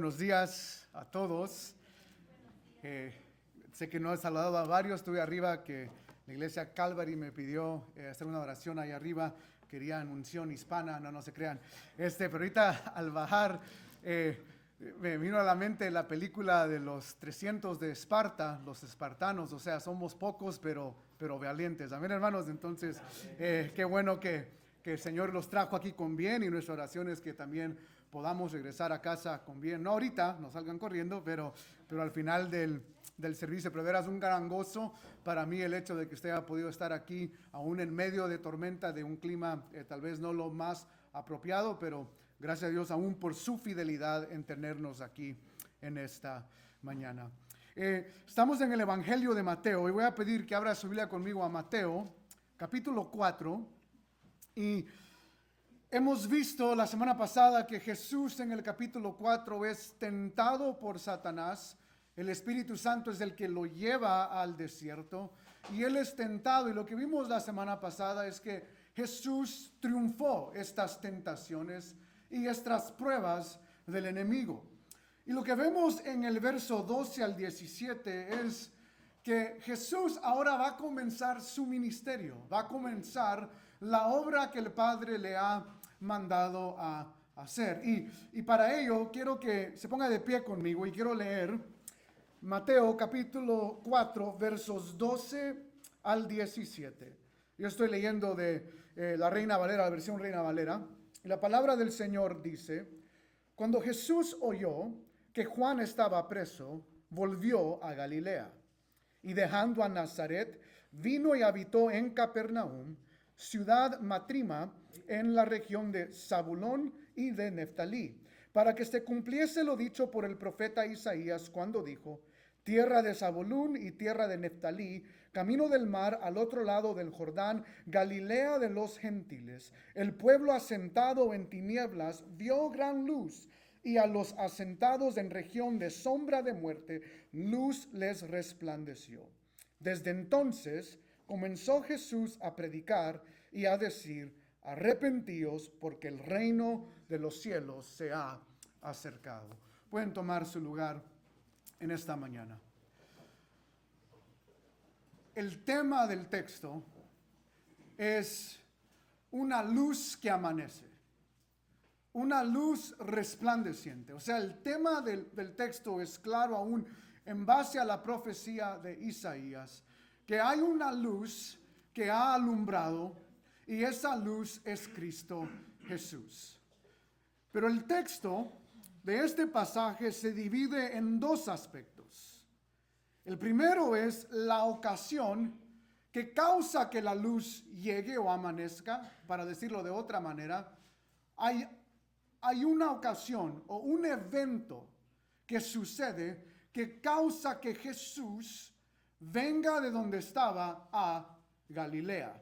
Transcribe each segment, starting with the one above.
buenos días a todos. Sé que no he saludado a varios, estuve arriba que la iglesia Calvary me pidió hacer una oración ahí arriba, querían unción hispana, no se crean. Pero ahorita al bajar me vino a la mente la película de los 300 de Esparta, los espartanos, o sea, somos pocos pero valientes. Amén, hermanos. Entonces, qué bueno que el Señor los trajo aquí con bien, y nuestra oración es que también podamos regresar a casa con bien. No ahorita, no salgan corriendo, pero al final del servicio. Pero verás, un gran gozo para mí el hecho de que usted haya podido estar aquí, aún en medio de tormenta, de un clima tal vez no lo más apropiado, pero gracias a Dios aún por su fidelidad en tenernos aquí en esta mañana. Estamos en el Evangelio de Mateo y voy a pedir que abra su Biblia conmigo a Mateo, capítulo 4. Y hemos visto la semana pasada que Jesús en el capítulo 4 es tentado por Satanás. El Espíritu Santo es el que lo lleva al desierto y él es tentado. Y lo que vimos la semana pasada es que Jesús triunfó estas tentaciones y estas pruebas del enemigo. Y lo que vemos en el verso 12 al 17 es que Jesús ahora va a comenzar su ministerio, va a comenzar la obra que el Padre le ha mandado a hacer. Y para ello quiero que se ponga de pie conmigo y quiero leer Mateo capítulo 4 versos 12 al 17. Yo estoy leyendo de la Reina Valera, la versión Reina Valera. Y la palabra del Señor dice: cuando Jesús oyó que Juan estaba preso, volvió a Galilea. Y dejando a Nazaret, vino y habitó en Capernaum, ciudad matrima en la región de Zabulón y de Neftalí, para que se cumpliese lo dicho por el profeta Isaías cuando dijo: tierra de Zabulón y tierra de Neftalí, camino del mar al otro lado del Jordán, Galilea de los gentiles. El pueblo asentado en tinieblas vio gran luz, y a los asentados en región de sombra de muerte, luz les resplandeció. Desde entonces comenzó Jesús a predicar y a decir: arrepentíos, porque el reino de los cielos se ha acercado. Pueden tomar su lugar en esta mañana. El tema del texto es una luz que amanece. Una luz resplandeciente. O sea, el tema del texto es claro aún en base a la profecía de Isaías, que hay una luz que ha alumbrado y esa luz es Cristo Jesús. Pero el texto de este pasaje se divide en dos aspectos. El primero es la ocasión que causa que la luz llegue o amanezca. Para decirlo de otra manera, hay una ocasión o un evento que sucede que causa que Jesús venga de donde estaba a Galilea.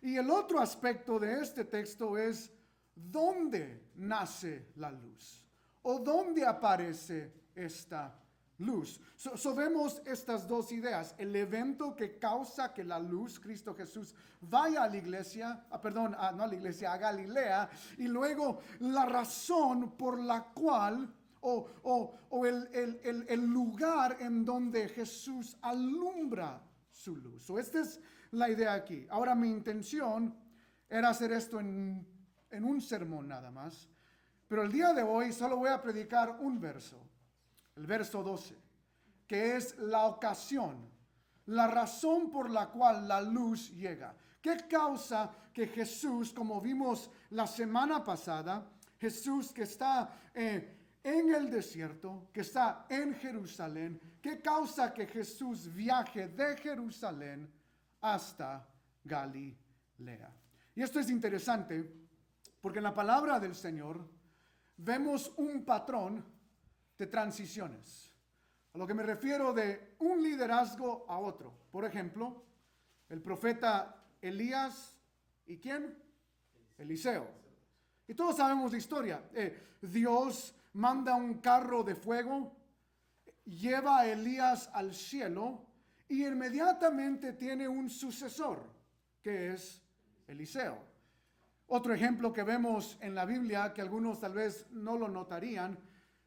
Y el otro aspecto de este texto es dónde nace la luz o dónde aparece esta luz. Vemos estas dos ideas: el evento que causa que la luz, Cristo Jesús, vaya a la iglesia, a Galilea, y luego la razón por la cual o el lugar en donde Jesús alumbra su luz. Esta es la idea aquí. Ahora, mi intención era hacer esto en un sermón nada más, pero el día de hoy solo voy a predicar un verso. El verso 12, que es la ocasión, la razón por la cual la luz llega. ¿Qué causa que Jesús, como vimos la semana pasada, Jesús que está en el desierto, que está en Jerusalén, qué causa que Jesús viaje de Jerusalén hasta Galilea? Y esto es interesante porque en la palabra del Señor vemos un patrón de transiciones. A lo que me refiero de un liderazgo a otro. Por ejemplo, el profeta Elías y ¿quién? Eliseo. Y todos sabemos la historia. Dios manda un carro de fuego, lleva a Elías al cielo y inmediatamente tiene un sucesor, que es Eliseo. Otro ejemplo que vemos en la Biblia, que algunos tal vez no lo notarían,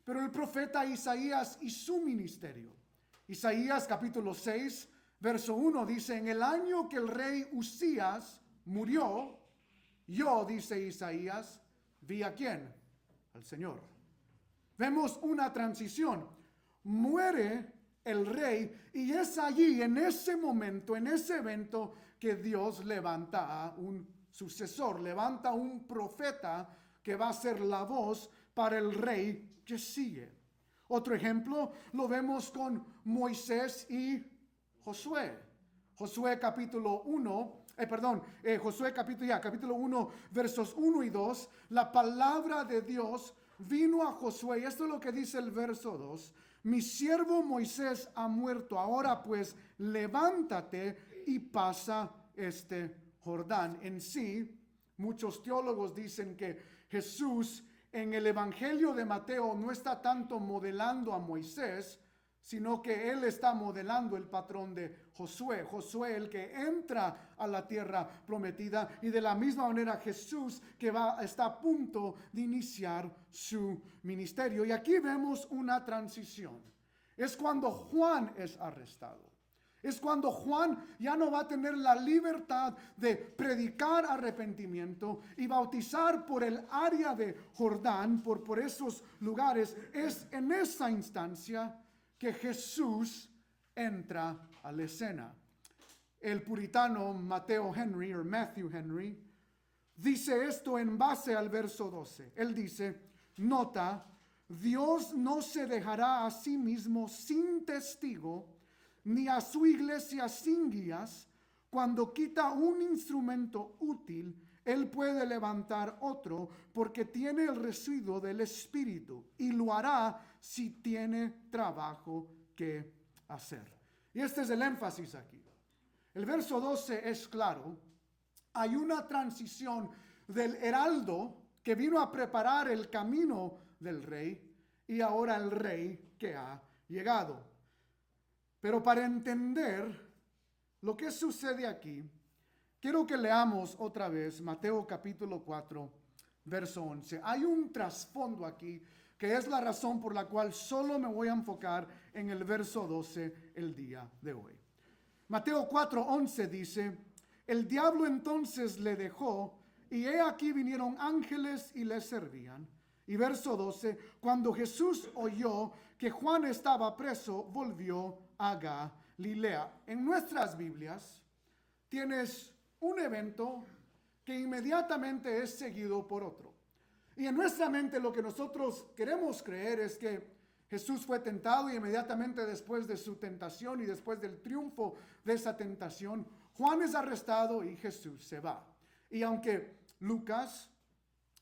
pero el profeta Isaías y su ministerio. Isaías capítulo 6, verso 1 dice, en el año que el rey Usías murió, yo, dice Isaías, vi a quién, al Señor. Vemos una transición. Muere el rey y es allí, en ese momento, en ese evento, que Dios levanta a un sucesor, levanta un profeta que va a ser la voz para el rey que sigue. Otro ejemplo lo vemos con Moisés y Josué. Josué capítulo 1, capítulo 1, versos 1 y 2, la palabra de Dios vino a Josué, y esto es lo que dice el verso 2, mi siervo Moisés ha muerto, ahora pues levántate y pasa este Jordán. En sí, muchos teólogos dicen que Jesús en el Evangelio de Mateo no está tanto modelando a Moisés, sino que él está modelando el patrón de Josué. Josué, el que entra a la tierra prometida, y de la misma manera Jesús, que está a punto de iniciar su ministerio. Y aquí vemos una transición. Es cuando Juan es arrestado. Es cuando Juan ya no va a tener la libertad de predicar arrepentimiento y bautizar por el área de Jordán, por esos lugares. Es en esa instancia que Jesús entra a la escena. El puritano Matthew Henry dice esto en base al verso 12. Él dice, nota, Dios no se dejará a sí mismo sin testigo, ni a su iglesia sin guías. Cuando quita un instrumento útil, Él puede levantar otro, porque tiene el residuo del Espíritu, y lo hará si tiene trabajo que hacer. Y este es el énfasis aquí. El verso 12 es claro. Hay una transición del heraldo que vino a preparar el camino del rey, y ahora el rey que ha llegado. Pero para entender lo que sucede aquí, quiero que leamos otra vez Mateo capítulo 4, verso 11. Hay un trasfondo aquí que es la razón por la cual solo me voy a enfocar en el verso 12 el día de hoy. Mateo 4, 11 dice, el diablo entonces le dejó, y he aquí vinieron ángeles y le servían. Y verso 12, cuando Jesús oyó que Juan estaba preso, volvió a Galilea. En nuestras Biblias tienes un evento que inmediatamente es seguido por otro. Y en nuestra mente lo que nosotros queremos creer es que Jesús fue tentado, y inmediatamente después de su tentación y después del triunfo de esa tentación, Juan es arrestado y Jesús se va. Y aunque Lucas,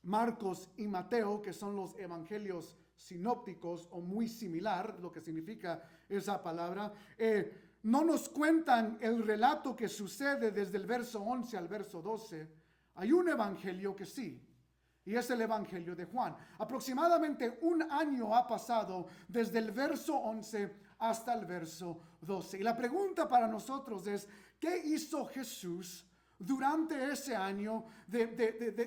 Marcos y Mateo, que son los evangelios sinópticos o muy similar, lo que significa esa palabra, no nos cuentan el relato que sucede desde el verso 11 al verso 12. Hay un evangelio que sí, y es el evangelio de Juan. Aproximadamente un año ha pasado desde el verso 11 hasta el verso 12. Y la pregunta para nosotros es, ¿qué hizo Jesús durante ese año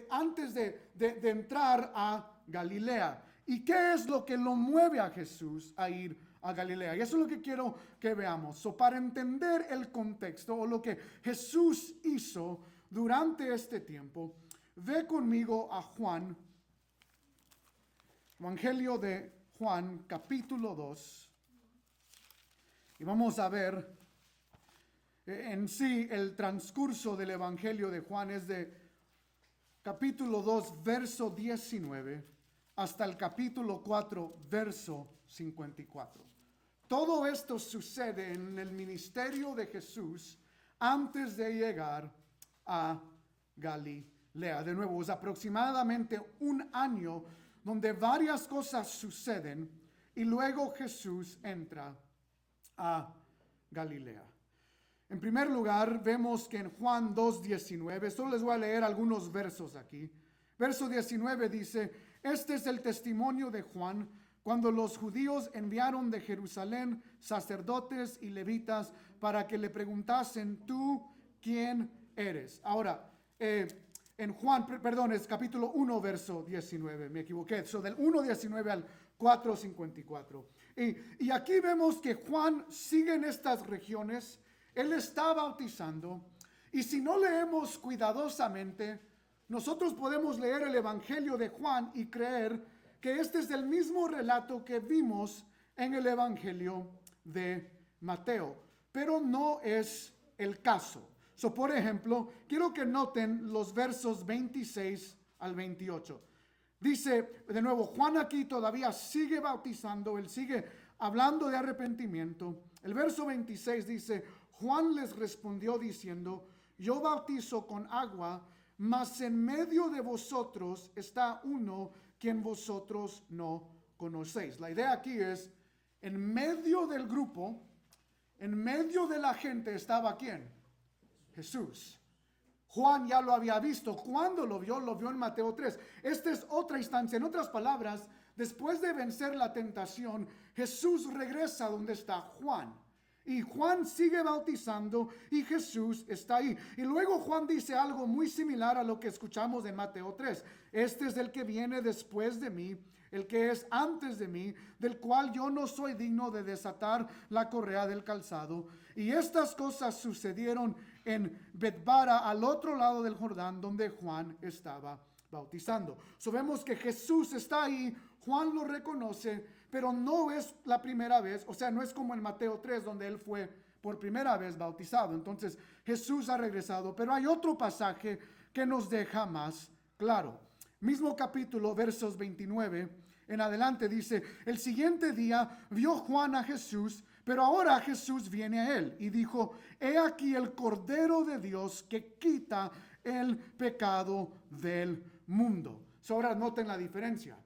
antes de entrar a Galilea? ¿Y qué es lo que lo mueve a Jesús a ir a Galilea? Y eso es lo que quiero que veamos. Para entender el contexto o lo que Jesús hizo durante este tiempo, ve conmigo a Juan, Evangelio de Juan, capítulo 2. Y vamos a ver en sí el transcurso del Evangelio de Juan es de capítulo 2, verso 19, hasta el capítulo 4, verso 54. Todo esto sucede en el ministerio de Jesús antes de llegar a Galilea. De nuevo, es aproximadamente un año donde varias cosas suceden y luego Jesús entra a Galilea. En primer lugar, vemos que en Juan 2:19, solo les voy a leer algunos versos aquí. Verso 19 dice, este es el testimonio de Juan cuando los judíos enviaron de Jerusalén sacerdotes y levitas para que le preguntasen, ¿tú quién eres? Ahora, en Juan, es capítulo 1, verso 19, me equivoqué. Del 1:19 al 4:54. Y aquí vemos que Juan sigue en estas regiones. Él está bautizando. Y si no leemos cuidadosamente, nosotros podemos leer el Evangelio de Juan y creer que este es el mismo relato que vimos en el Evangelio de Mateo. Pero no es el caso. Por ejemplo, quiero que noten los versos 26 al 28. Dice de nuevo, Juan aquí todavía sigue bautizando, él sigue hablando de arrepentimiento. El verso 26 dice, Juan les respondió diciendo, yo bautizo con agua, mas en medio de vosotros está uno quien vosotros no conocéis. La idea aquí es, en medio del grupo, en medio de la gente estaba ¿quién? Jesús. Juan ya lo había visto. ¿Cuándo lo vio? Lo vio en Mateo 3. Esta es otra instancia. En otras palabras, después de vencer la tentación, Jesús regresa donde está Juan. Y Juan sigue bautizando y Jesús está ahí. Y luego Juan dice algo muy similar a lo que escuchamos en Mateo 3. Este es el que viene después de mí, el que es antes de mí, del cual yo no soy digno de desatar la correa del calzado. Y estas cosas sucedieron en Betbara, al otro lado del Jordán, donde Juan estaba bautizando. Vemos que Jesús está ahí, Juan lo reconoce, pero no es la primera vez, o sea, no es como en Mateo 3, donde él fue por primera vez bautizado. Entonces, Jesús ha regresado, pero hay otro pasaje que nos deja más claro. Mismo capítulo, versos 29 en adelante dice, el siguiente día vio Juan a Jesús, pero ahora Jesús viene a él y dijo, he aquí el Cordero de Dios que quita el pecado del mundo. Ahora noten la diferencia.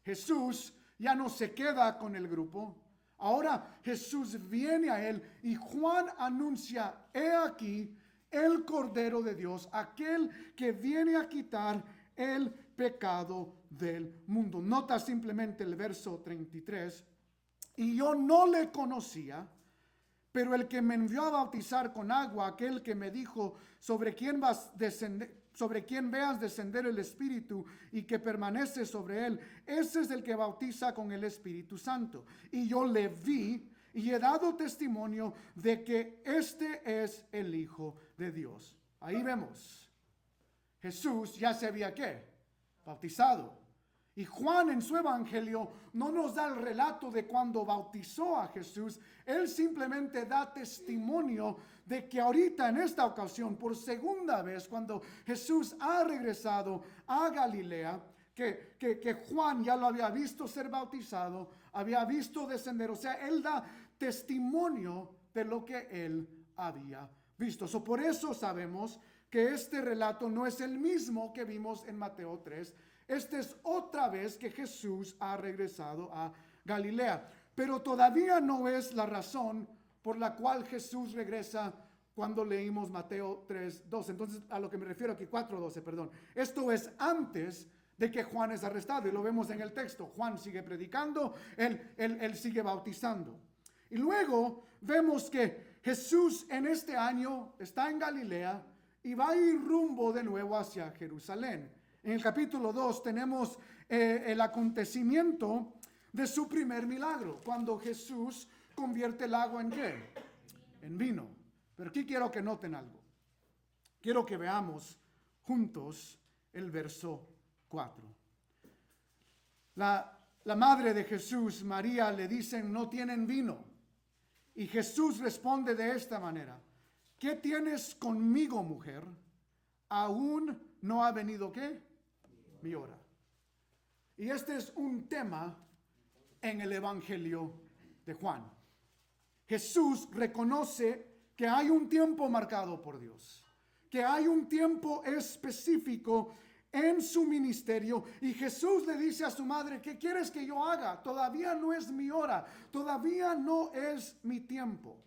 Jesús ya no se queda con el grupo. Ahora Jesús viene a él y Juan anuncia, he aquí el Cordero de Dios, aquel que viene a quitar el pecado del mundo. Nota simplemente el verso 33. Y yo no le conocía, pero el que me envió a bautizar con agua, aquel que me dijo, sobre quién veas descender el Espíritu y que permanece sobre él, ese es el que bautiza con el Espíritu Santo. Y yo le vi y he dado testimonio de que este es el Hijo de Dios. Ahí vemos, Jesús ya se había ¿qué? Bautizado. Y Juan en su evangelio no nos da el relato de cuando bautizó a Jesús. Él simplemente da testimonio de que ahorita en esta ocasión, por segunda vez, cuando Jesús ha regresado a Galilea, que Juan ya lo había visto ser bautizado, había visto descender. O sea, él da testimonio de lo que él había visto. Por eso sabemos que este relato no es el mismo que vimos en Mateo 3. Esta es otra vez que Jesús ha regresado a Galilea. Pero todavía no es la razón por la cual Jesús regresa cuando leímos Mateo 3:12. Entonces, a lo que me refiero aquí, 4:12, perdón. Esto es antes de que Juan es arrestado y lo vemos en el texto. Juan sigue predicando, él sigue bautizando. Y luego vemos que Jesús en este año está en Galilea y va a ir rumbo de nuevo hacia Jerusalén. En el capítulo 2 tenemos el acontecimiento de su primer milagro, cuando Jesús convierte el agua en ¿qué? En vino. Pero aquí quiero que noten algo. Quiero que veamos juntos el verso 4. La madre de Jesús, María, le dicen, no tienen vino. Y Jesús responde de esta manera, ¿qué tienes conmigo, mujer? Aún no ha venido ¿qué? Mi hora. Y este es un tema en el Evangelio de Juan. Jesús reconoce que hay un tiempo marcado por Dios, que hay un tiempo específico en su ministerio, y Jesús le dice a su madre, ¿qué quieres que yo haga? Todavía no es mi hora, todavía no es mi tiempo.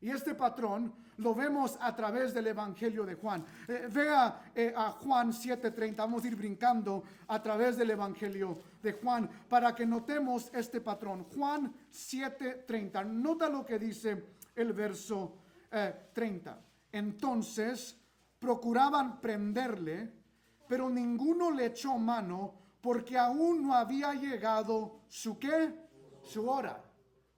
Y este patrón lo vemos a través del Evangelio de Juan. Vea a Juan 7:30. Vamos a ir brincando a través del Evangelio de Juan para que notemos este patrón. Juan 7:30. Nota lo que dice el verso 30. Entonces procuraban prenderle, pero ninguno le echó mano porque aún no había llegado su ¿qué? Su hora.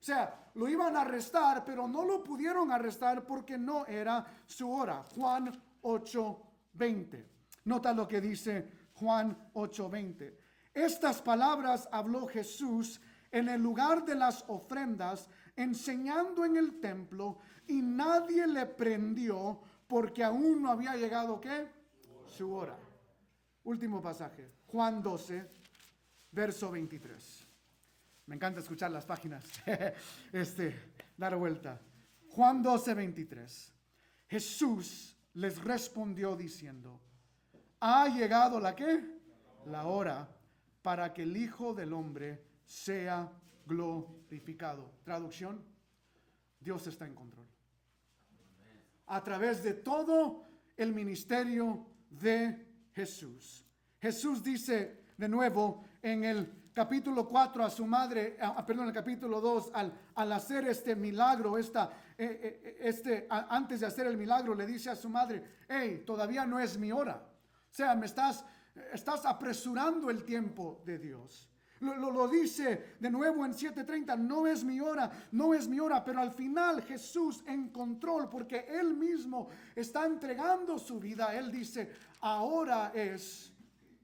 O sea, lo iban a arrestar, pero no lo pudieron arrestar porque no era su hora. Juan 8:20. Nota lo que dice Juan 8:20. Estas palabras habló Jesús en el lugar de las ofrendas, enseñando en el templo, y nadie le prendió porque aún no había llegado ¿qué? Su hora. Último pasaje, Juan 12, verso 23. Me encanta escuchar las páginas. Dar vuelta. Juan 12, 23. Jesús les respondió diciendo: ha llegado la ¿qué? La hora para que el Hijo del Hombre sea glorificado. Traducción: Dios está en control. A través de todo el ministerio de Jesús. Jesús dice de nuevo en el capítulo 4 a su madre, el capítulo 2, al hacer este milagro, antes de hacer el milagro, le dice a su madre: hey, todavía no es mi hora. O sea, estás apresurando el tiempo de Dios. Lo dice de nuevo en 7:30, no es mi hora, no es mi hora, pero al final Jesús en control, porque Él mismo está entregando su vida. Él dice: ahora es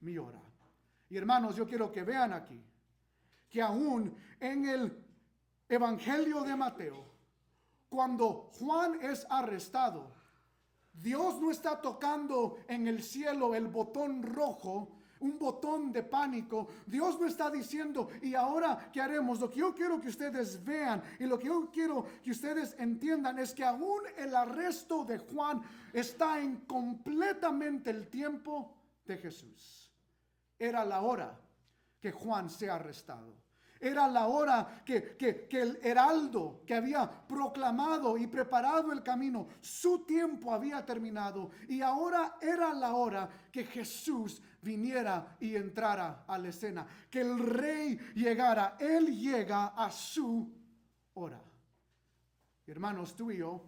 mi hora. Y hermanos, yo quiero que vean aquí, que aún en el Evangelio de Mateo, cuando Juan es arrestado, Dios no está tocando en el cielo el botón rojo, un botón de pánico. Dios no está diciendo: ¿y ahora qué haremos? Lo que yo quiero que ustedes vean y lo que yo quiero que ustedes entiendan es que aún el arresto de Juan está en completamente el tiempo de Jesús. Era la hora que Juan sea arrestado. Era la hora que el heraldo que había proclamado y preparado el camino, su tiempo había terminado. Y ahora era la hora que Jesús viniera y entrara a la escena. Que el rey llegara. Él llega a su hora. Hermanos, tú y yo,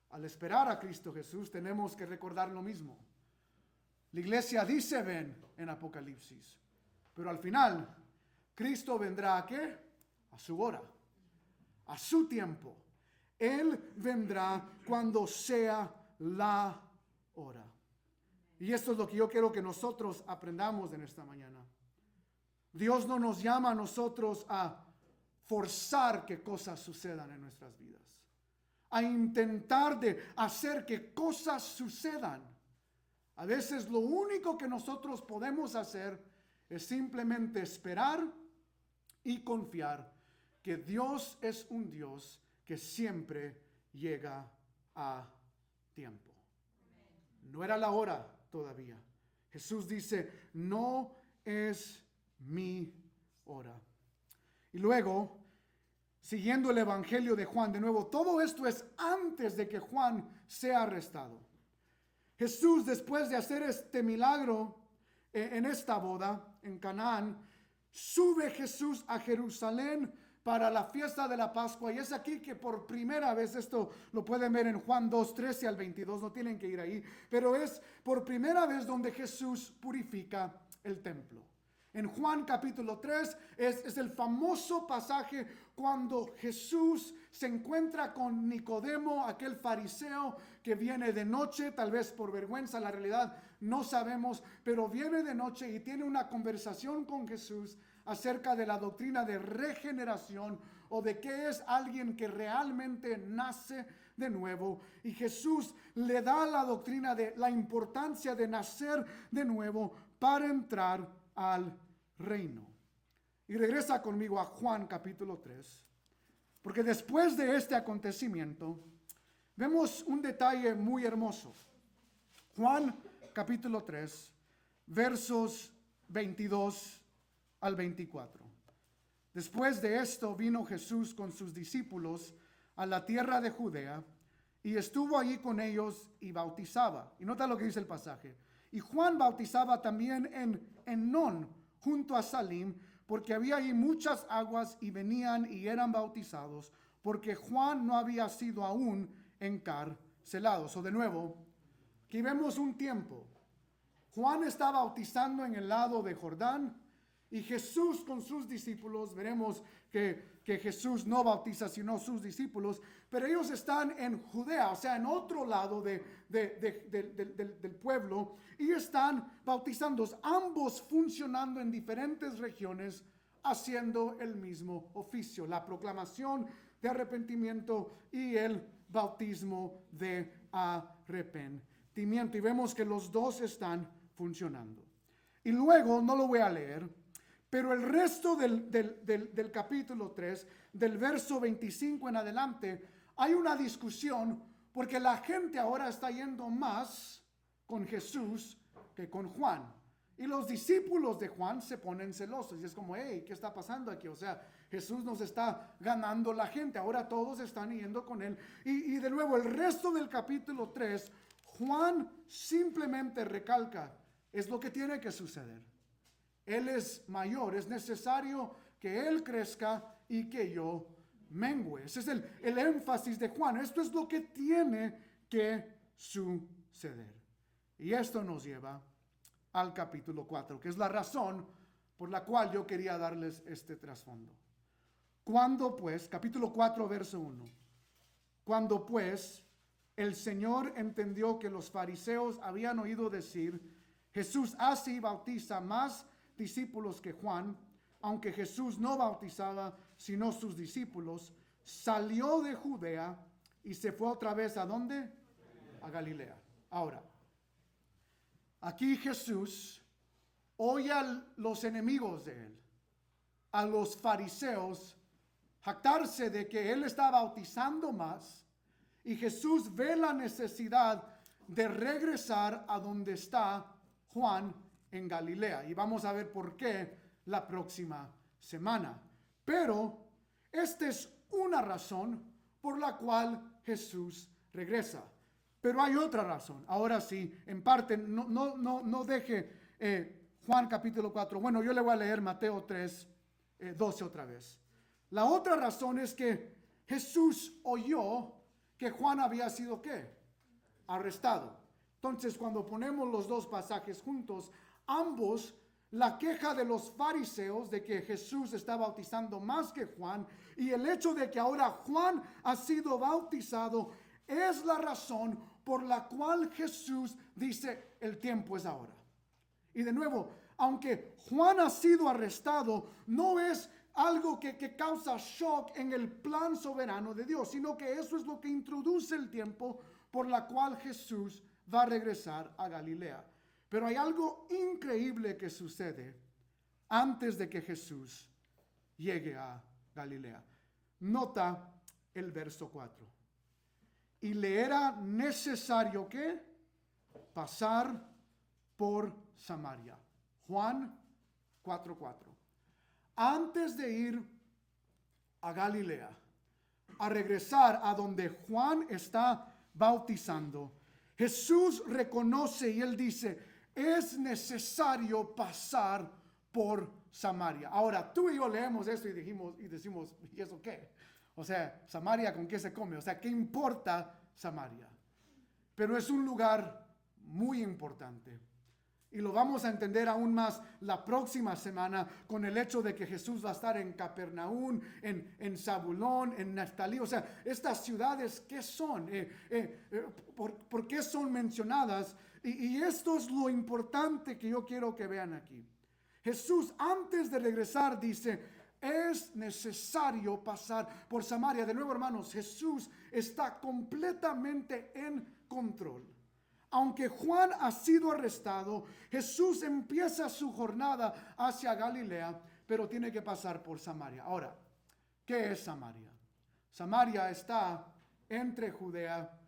al esperar a Cristo Jesús, tenemos que recordar lo mismo. La iglesia dice ven en Apocalipsis, pero al final Cristo vendrá ¿a qué? A su hora, a su tiempo. Él vendrá cuando sea la hora. Y esto es lo que yo quiero que nosotros aprendamos en esta mañana. Dios no nos llama a nosotros a forzar que cosas sucedan en nuestras vidas, a intentar de hacer que cosas sucedan. A veces lo único que nosotros podemos hacer es simplemente esperar y confiar que Dios es un Dios que siempre llega a tiempo. No era la hora todavía. Jesús dice: no es mi hora. Y luego, siguiendo el Evangelio de Juan, de nuevo, todo esto es antes de que Juan sea arrestado. Jesús, después de hacer este milagro en esta boda en Canaán, sube Jesús a Jerusalén para la fiesta de la Pascua. Y es aquí que por primera vez, esto lo pueden ver en Juan 2, 13 al 22, no tienen que ir ahí, pero es por primera vez donde Jesús purifica el templo. En Juan capítulo 3 es el famoso pasaje cuando Jesús se encuentra con Nicodemo, aquel fariseo que viene de noche, tal vez por vergüenza, la realidad no sabemos, pero viene de noche y tiene una conversación con Jesús acerca de la doctrina de regeneración o de qué es alguien que realmente nace de nuevo. Y Jesús le da la doctrina de la importancia de nacer de nuevo para entrar al reino. Y regresa conmigo a Juan capítulo 3, porque después de este acontecimiento vemos un detalle muy hermoso. Juan capítulo 3, versos 22 al 24. Después de esto vino Jesús con sus discípulos a la tierra de Judea y estuvo allí con ellos y bautizaba. Y nota lo que dice el pasaje. Y Juan bautizaba también en Enón, junto a Salim, porque había allí muchas aguas y venían y eran bautizados, porque Juan no había sido aún encarcelado. O de nuevo, aquí vemos un tiempo. Juan está bautizando en el lado de Jordán Y Jesús con sus discípulos, veremos que Jesús no bautiza sino sus discípulos, pero ellos están en Judea, o sea, en otro lado del pueblo, y están bautizando, ambos funcionando en diferentes regiones, haciendo el mismo oficio, la proclamación de arrepentimiento y el bautismo de arrepentimiento. Y vemos que los dos están funcionando. Y luego, no lo voy a leer, pero el resto del capítulo 3, del verso 25 en adelante, hay una discusión porque la gente ahora está yendo más con Jesús que con Juan. Y los discípulos de Juan se ponen celosos y es como, hey, ¿qué está pasando aquí? O sea, Jesús nos está ganando la gente, ahora todos están yendo con él. Y de nuevo, el resto del capítulo 3, Juan simplemente recalca, es lo que tiene que suceder. Él es mayor, es necesario que Él crezca y que yo mengüe. Ese es el énfasis de Juan. Esto es lo que tiene que suceder. Y esto nos lleva al capítulo 4, que es la razón por la cual yo quería darles este trasfondo. Cuando pues, capítulo 4, verso 1, cuando pues el Señor entendió que los fariseos habían oído decir, Jesús hace y bautiza más discípulos que Juan, aunque Jesús no bautizaba sino sus discípulos, salió de Judea y se fue otra vez ¿a dónde? A Galilea. Ahora, aquí Jesús oye a los enemigos de él, a los fariseos, jactarse de que él está bautizando más, y Jesús ve la necesidad de regresar a donde está Juan en Galilea. Y vamos a ver por qué la próxima semana. Pero esta es una razón por la cual Jesús regresa. Pero hay otra razón. Ahora sí, en parte, no deje Juan capítulo 4. Bueno, yo le voy a leer Mateo 3, 12 otra vez. La otra razón es que Jesús oyó que Juan había sido ¿qué? Arrestado. Entonces, cuando ponemos los dos pasajes juntos, ambos, la queja de los fariseos de que Jesús está bautizando más que Juan y el hecho de que ahora Juan ha sido bautizado es la razón por la cual Jesús dice el tiempo es ahora. Y de nuevo, aunque Juan ha sido arrestado, no es algo que causa shock en el plan soberano de Dios, sino que eso es lo que introduce el tiempo por la cual Jesús va a regresar a Galilea. Pero hay algo increíble que sucede antes de que Jesús llegue a Galilea. Nota el verso 4. Y le era necesario que pasar por Samaria. Juan 4:4. Antes de ir a Galilea, a regresar a donde Juan está bautizando, Jesús reconoce y él dice, es necesario pasar por Samaria. Ahora, tú y yo leemos esto y decimos, ¿y eso qué? O sea, Samaria, ¿con qué se come? O sea, ¿qué importa Samaria? Pero es un lugar muy importante. Y lo vamos a entender aún más la próxima semana con el hecho de que Jesús va a estar en Capernaum, en Zabulón, en Neftalí. O sea, estas ciudades, ¿qué son? ¿Por qué son mencionadas? Y esto es lo importante que yo quiero que vean aquí. Jesús, antes de regresar, dice, es necesario pasar por Samaria. De nuevo, hermanos, Jesús está completamente en control. Aunque Juan ha sido arrestado, Jesús empieza su jornada hacia Galilea, pero tiene que pasar por Samaria. Ahora, ¿qué es Samaria? Samaria está entre Judea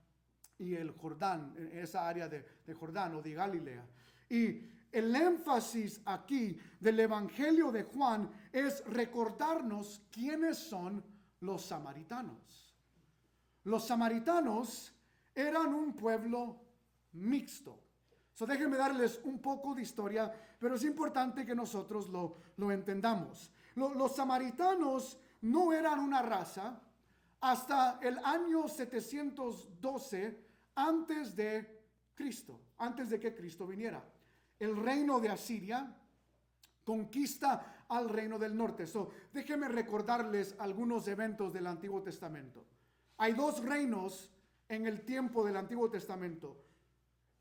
y el Jordán, esa área de Jordán o de Galilea. Y el énfasis aquí del Evangelio de Juan es recordarnos quiénes son los samaritanos. Los samaritanos eran un pueblo mixto. Déjenme darles un poco de historia, pero es importante que nosotros lo entendamos. Los samaritanos no eran una raza hasta el año 712 antes de Cristo, antes de que Cristo viniera. El reino de Asiria conquista al reino del norte. Déjenme recordarles algunos eventos del Antiguo Testamento. Hay dos reinos en el tiempo del Antiguo Testamento.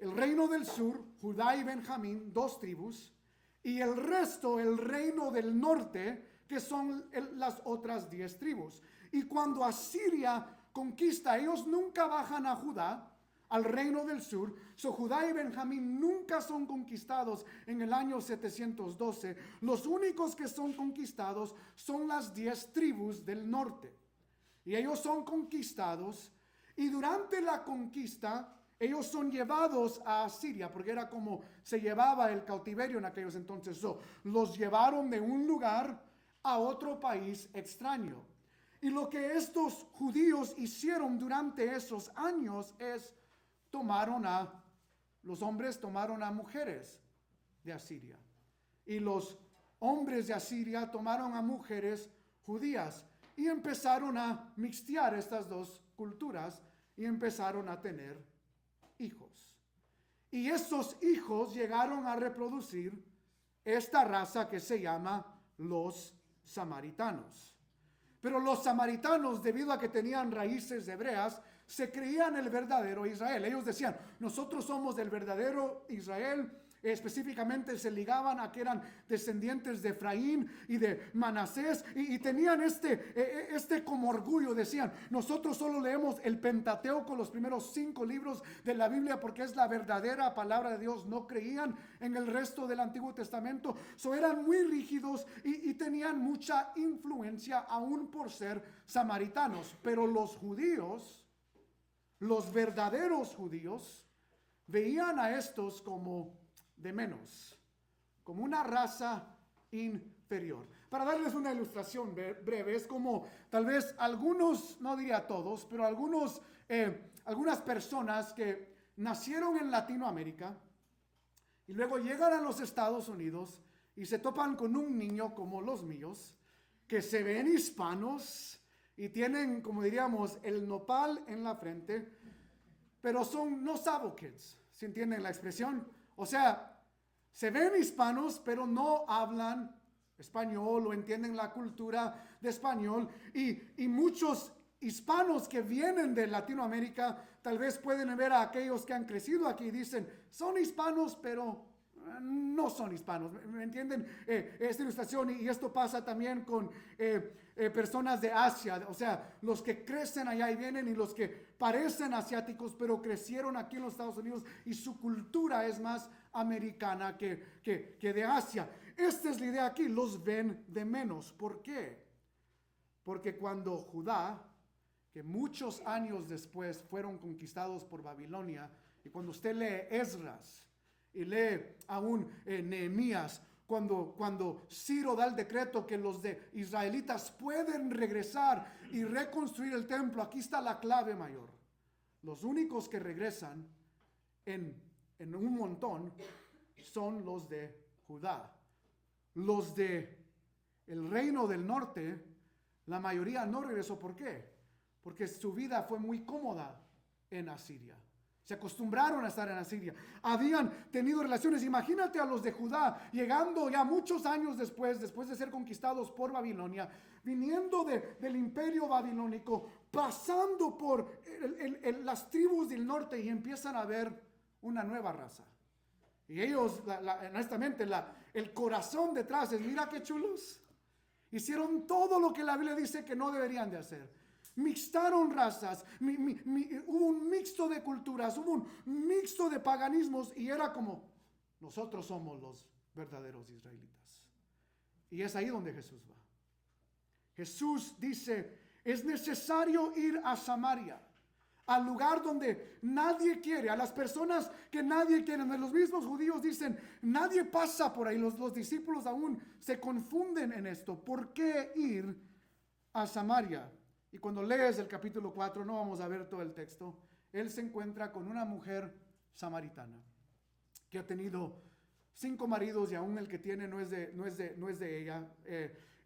El reino del sur, Judá y Benjamín, dos tribus, y el resto, el reino del norte, que son las otras 10 tribus. Y cuando Asiria conquista, ellos nunca bajan a Judá, al reino del sur. Judá y Benjamín nunca son conquistados en el año 712. Los únicos que son conquistados son las 10 tribus del norte. Y ellos son conquistados, y durante la conquista ellos son llevados a Asiria, porque era como se llevaba el cautiverio en aquellos entonces. Los llevaron de un lugar a otro país extraño. Y lo que estos judíos hicieron durante esos años es los hombres tomaron a mujeres de Asiria. Y los hombres de Asiria tomaron a mujeres judías y empezaron a mixtear estas dos culturas y empezaron a tener hijos. Y esos hijos llegaron a reproducir esta raza que se llama los samaritanos. Pero los samaritanos, debido a que tenían raíces hebreas, se creían el verdadero Israel. Ellos decían, nosotros somos el verdadero Israel. Específicamente se ligaban a que eran descendientes de Efraín y de Manasés, y tenían este como orgullo. Decían, nosotros solo leemos el Pentateuco, los primeros 5 libros de la Biblia, porque es la verdadera palabra de Dios. No creían en el resto del Antiguo Testamento. Eran muy rígidos y tenían mucha influencia aún por ser samaritanos. Pero los judíos, los verdaderos judíos, veían a estos como de menos, como una raza inferior. Para darles una ilustración breve, es como tal vez algunos, no diría todos, pero algunas personas que nacieron en Latinoamérica y luego llegan a los Estados Unidos y se topan con un niño como los míos, que se ven hispanos y tienen, como diríamos, el nopal en la frente, pero son no sabo kids, ¿se entienden la expresión? O sea, se ven hispanos, pero no hablan español o entienden la cultura de español. Y muchos hispanos que vienen de Latinoamérica tal vez pueden ver a aquellos que han crecido aquí y dicen, son hispanos, pero no son hispanos. ¿Me entienden esta ilustración? Y esto pasa también con personas de Asia. O sea, los que crecen allá y vienen, y los que parecen asiáticos pero crecieron aquí en los Estados Unidos y su cultura es más americana que de Asia. Esta es la idea aquí, los ven de menos. ¿Por qué? Porque cuando Judá, que muchos años después fueron conquistados por Babilonia, y cuando usted lee Esdras y lee aún Nehemías, cuando Ciro da el decreto que los de israelitas pueden regresar y reconstruir el templo, aquí está la clave mayor. Los únicos que regresan en un montón son los de Judá. Los de el reino del norte, la mayoría no regresó. ¿Por qué? Porque su vida fue muy cómoda en Asiria. Se acostumbraron a estar en Asiria. Habían tenido relaciones. Imagínate a los de Judá llegando ya muchos años después de ser conquistados por Babilonia, viniendo del imperio babilónico, pasando por las tribus del norte, y empiezan a ver una nueva raza. Y ellos, honestamente, el corazón detrás es, mira qué chulos. Hicieron todo lo que la Biblia dice que no deberían de hacer. Mixtaron razas, hubo un mixto de culturas, hubo un mixto de paganismos, y era como, nosotros somos los verdaderos israelitas. Y es ahí donde Jesús va. Jesús dice, es necesario ir a Samaria, al lugar donde nadie quiere, a las personas que nadie quiere. Los mismos judíos dicen, nadie pasa por ahí. Los discípulos aún se confunden en esto. ¿Por qué ir a Samaria? Y cuando lees el capítulo 4, no vamos a ver todo el texto, él se encuentra con una mujer samaritana que ha tenido 5 maridos, y aún el que tiene no es de ella,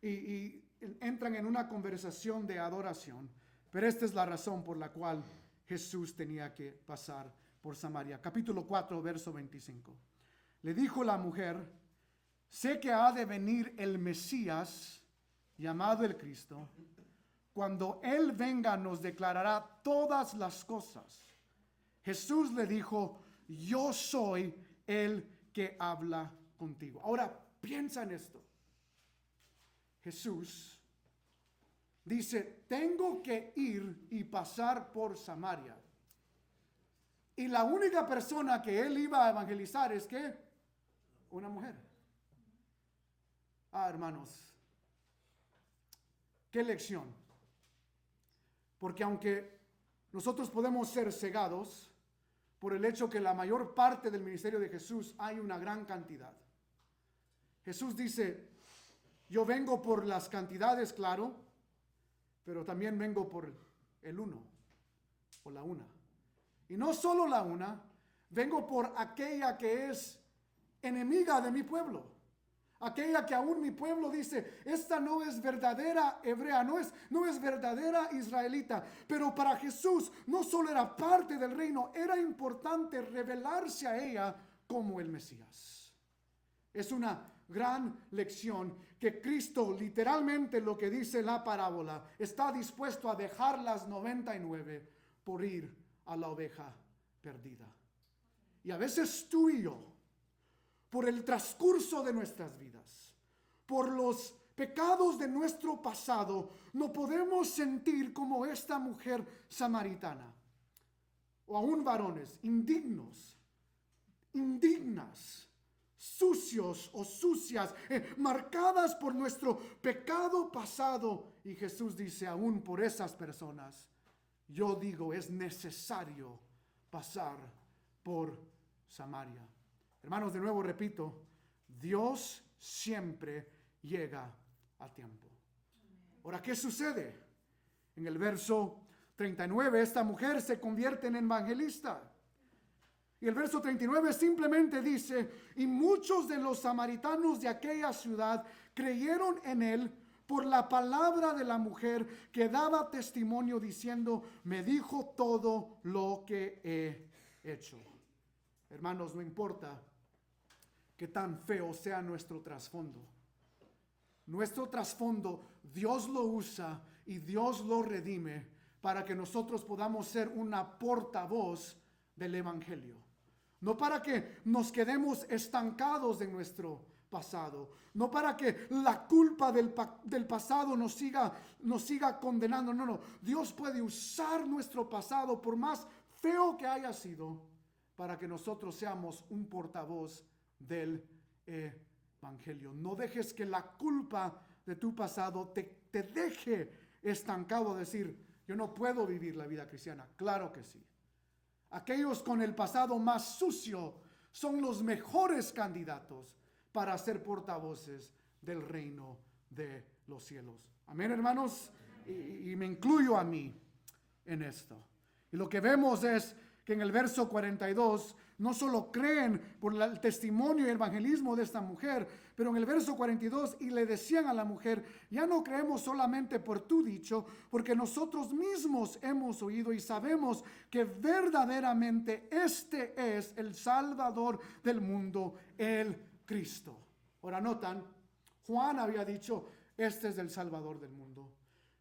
y entran en una conversación de adoración. Pero esta es la razón por la cual Jesús tenía que pasar por Samaria. Capítulo 4, verso 25. Le dijo la mujer, sé que ha de venir el Mesías, llamado el Cristo. Cuando Él venga nos declarará todas las cosas. Jesús le dijo, yo soy el que habla contigo. Ahora piensa en esto. Jesús dice, tengo que ir y pasar por Samaria. Y la única persona que Él iba a evangelizar es que una mujer. Hermanos, qué lección. Porque aunque nosotros podemos ser cegados por el hecho que la mayor parte del ministerio de Jesús hay una gran cantidad. Jesús dice, yo vengo por las cantidades, claro, pero también vengo por el uno o la una. Y no solo la una, vengo por aquella que es enemiga de mi pueblo. Aquella que aún mi pueblo dice, esta no es verdadera hebrea, no es verdadera israelita. Pero para Jesús no solo era parte del reino, era importante revelarse a ella como el Mesías. Es una gran lección que Cristo, literalmente lo que dice la parábola, está dispuesto a dejar las 99 por ir a la oveja perdida. Y a veces tú y yo, por el transcurso de nuestras vidas, por los pecados de nuestro pasado, no podemos sentir como esta mujer samaritana, o aún varones, indignas, sucios o sucias, marcadas por nuestro pecado pasado. Y Jesús dice, aún por esas personas, yo digo, es necesario pasar por Samaria. Hermanos, de nuevo repito, Dios siempre llega a tiempo. Ahora, ¿qué sucede? En el verso 39, esta mujer se convierte en evangelista. Y el verso 39 simplemente dice, y muchos de los samaritanos de aquella ciudad creyeron en él por la palabra de la mujer que daba testimonio diciendo, me dijo todo lo que he hecho. Hermanos, no importa qué tan feo sea nuestro trasfondo. Nuestro trasfondo, Dios lo usa y Dios lo redime para que nosotros podamos ser una portavoz del evangelio. No para que nos quedemos estancados en nuestro pasado. No para que la culpa del pasado nos siga condenando. No. Dios puede usar nuestro pasado, por más feo que haya sido, para que nosotros seamos un portavoz del evangelio. No dejes que la culpa de tu pasado te deje estancado a decir, yo no puedo vivir la vida cristiana. Claro que sí. Aquellos con el pasado más sucio son los mejores candidatos para ser portavoces del reino de los cielos. Amén, hermanos. Y me incluyo a mí en esto. Y lo que vemos es que en el verso 42 no solo creen por el testimonio y el evangelismo de esta mujer, pero en el verso 42 y le decían a la mujer, ya no creemos solamente por tu dicho, porque nosotros mismos hemos oído y sabemos que verdaderamente este es el Salvador del mundo, el Cristo. Ahora notan, Juan había dicho, este es el Salvador del mundo.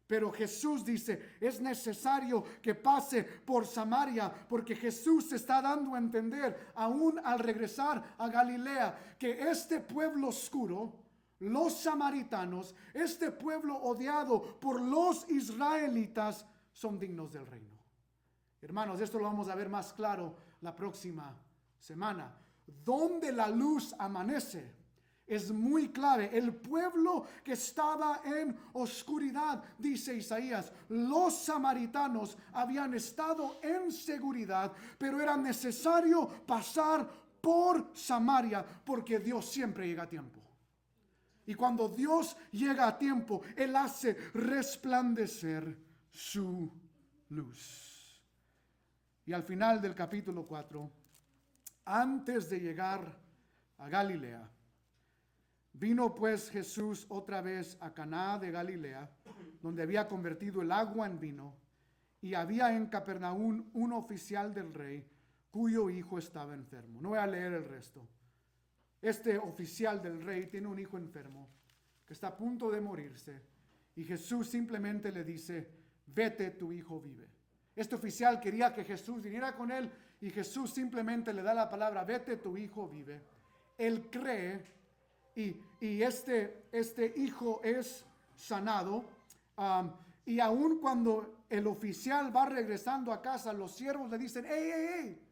Pero Jesús dice, es necesario que pase por Samaria, porque Jesús está dando a entender, aún al regresar a Galilea, que este pueblo oscuro, los samaritanos, este pueblo odiado por los israelitas, son dignos del reino. Hermanos, esto lo vamos a ver más claro la próxima semana. Donde la luz amanece, es muy clave. El pueblo que estaba en oscuridad, dice Isaías, los samaritanos habían estado en seguridad, pero era necesario pasar por Samaria, porque Dios siempre llega a tiempo. Y cuando Dios llega a tiempo, Él hace resplandecer su luz. Y al final del capítulo 4, antes de llegar a Galilea, vino pues Jesús otra vez a Caná de Galilea, donde había convertido el agua en vino, y había en Capernaum un oficial del rey, cuyo hijo estaba enfermo. No voy a leer el resto. este oficial del rey tiene un hijo enfermo que está a punto de morirse y Jesús simplemente le dice, vete, tu hijo vive. Este oficial quería que Jesús viniera con él y Jesús simplemente le da la palabra, vete, tu hijo vive. Él cree y este hijo es sanado. Y aun cuando el oficial va regresando a casa, los siervos le dicen, hey,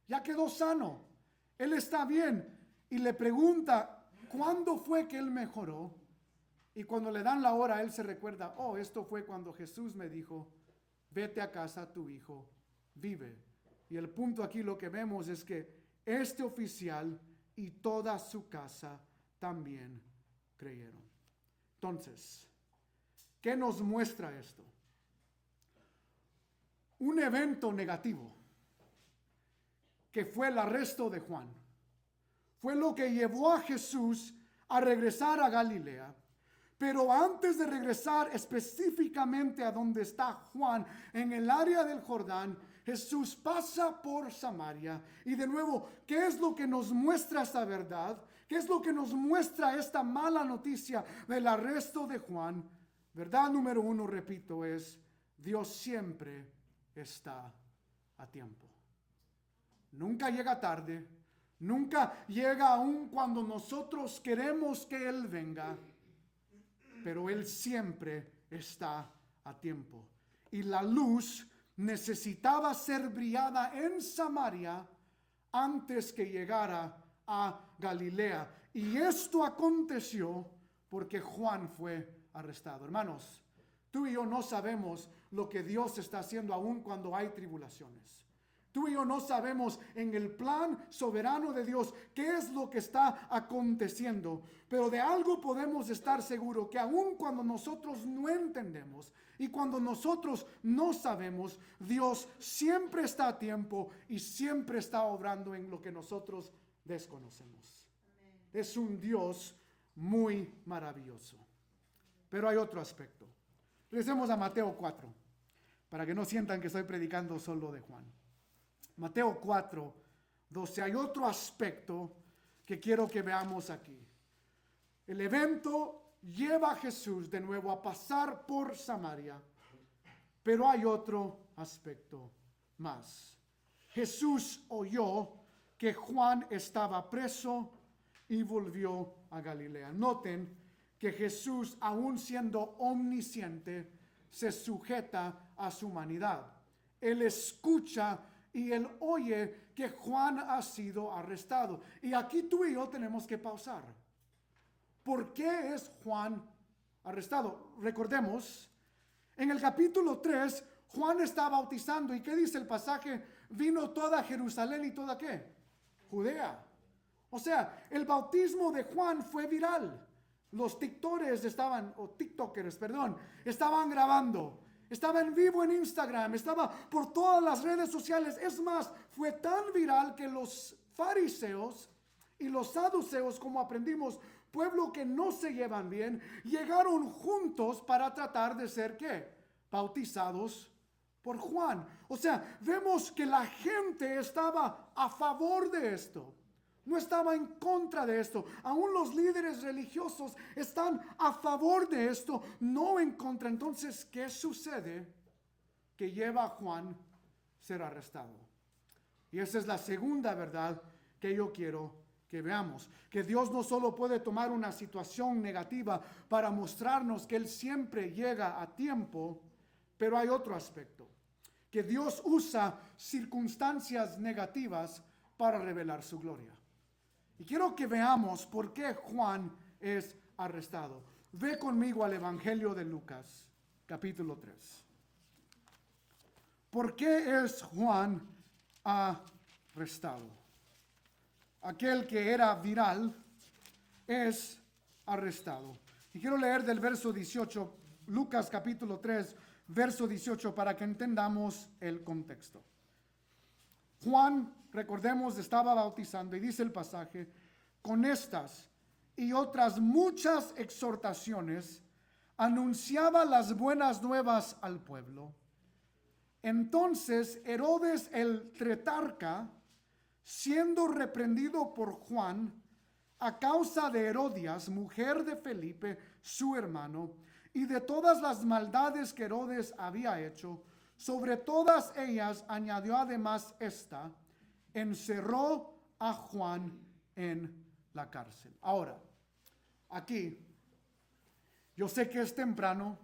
ya quedó sano, él está bien. Y le pregunta, ¿cuándo fue que él mejoró? Y cuando le dan la hora, él se recuerda, esto fue cuando Jesús me dijo, vete a casa, tu hijo vive. Y el punto aquí lo que vemos es que este oficial y toda su casa también creyeron. Entonces, ¿qué nos muestra esto? Un evento negativo, que fue el arresto de Juan, fue lo que llevó a Jesús a regresar a Galilea. Pero antes de regresar específicamente a donde está Juan, en el área del Jordán, Jesús pasa por Samaria. Y de nuevo, ¿qué es lo que nos muestra esta verdad? ¿Qué es lo que nos muestra esta mala noticia del arresto de Juan? Verdad número 1, repito, es Dios siempre está a tiempo. Nunca llega tarde, nunca llega aún cuando nosotros queremos que Él venga, pero Él siempre está a tiempo. Y la luz necesitaba ser brillada en Samaria antes que llegara a Galilea. Y esto aconteció porque Juan fue arrestado. Hermanos, tú y yo no sabemos lo que Dios está haciendo aún cuando hay tribulaciones. Tú y yo no sabemos en el plan soberano de Dios qué es lo que está aconteciendo. Pero de algo podemos estar seguros, que aun cuando nosotros no entendemos y cuando nosotros no sabemos, Dios siempre está a tiempo y siempre está obrando en lo que nosotros desconocemos. Amén. Es un Dios muy maravilloso. Pero hay otro aspecto. Regresemos a Mateo 4, para que no sientan que estoy predicando solo de Juan. Mateo 4, 12. Hay otro aspecto que quiero que veamos aquí. El evento lleva a Jesús de nuevo a pasar por Samaria, pero hay otro aspecto más. Jesús oyó que Juan estaba preso y volvió a Galilea. Noten que Jesús, aun siendo omnisciente, se sujeta a su humanidad. Él escucha y él oye que Juan ha sido arrestado. Y aquí tú y yo tenemos que pausar. ¿Por qué es Juan arrestado? Recordemos, en el capítulo 3, Juan está bautizando. ¿Y qué dice el pasaje? Vino toda Jerusalén y toda ¿qué? Judea. O sea, el bautismo de Juan fue viral. Los tiktokers estaban grabando. Estaba en vivo en Instagram, estaba por todas las redes sociales. Es más, fue tan viral que los fariseos y los saduceos, como aprendimos, pueblo que no se llevan bien, llegaron juntos para tratar de ser ¿qué? Bautizados por Juan. O sea, vemos que la gente estaba a favor de esto. No estaba en contra de esto. Aún los líderes religiosos están a favor de esto, no en contra. Entonces, ¿qué sucede? Que lleva a Juan a ser arrestado. Y esa es la segunda verdad que yo quiero que veamos. Que Dios no solo puede tomar una situación negativa para mostrarnos que Él siempre llega a tiempo, pero hay otro aspecto. Que Dios usa circunstancias negativas para revelar su gloria. Y quiero que veamos por qué Juan es arrestado. Ve conmigo al Evangelio de Lucas, capítulo 3. ¿Por qué es Juan arrestado? Aquel que era viral es arrestado. Y quiero leer del verso 18, Lucas capítulo 3, verso 18, para que entendamos el contexto. Juan, recordemos, estaba bautizando y dice el pasaje, con estas y otras muchas exhortaciones, anunciaba las buenas nuevas al pueblo. Entonces Herodes el tetrarca, siendo reprendido por Juan, a causa de Herodias, mujer de Felipe, su hermano, y de todas las maldades que Herodes había hecho. Sobre todas ellas añadió además esta: encerró a Juan en la cárcel. Ahora, aquí, yo sé que es temprano,